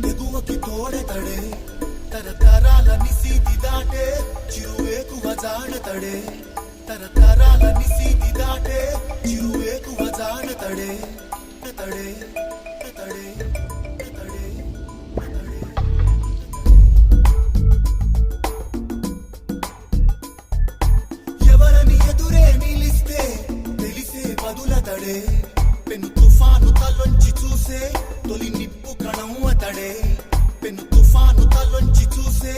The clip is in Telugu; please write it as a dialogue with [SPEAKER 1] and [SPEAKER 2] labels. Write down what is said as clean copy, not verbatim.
[SPEAKER 1] ఎగువకి తోడెతడే తరతరాల నిశీతి దాటే చిరువేకువ జాడతడే తరతరాల నిశీతి దాటే చిరువేకువ జాడతడే తడే తడే తడే ఎవరని ఎదురే నిలిస్తే తెలిసే బదులతడే పెను తుఫాను తలొంచి చూసే తొలి నిప్పు కణం అతడే పెను తుఫాను తలొంచి చూసే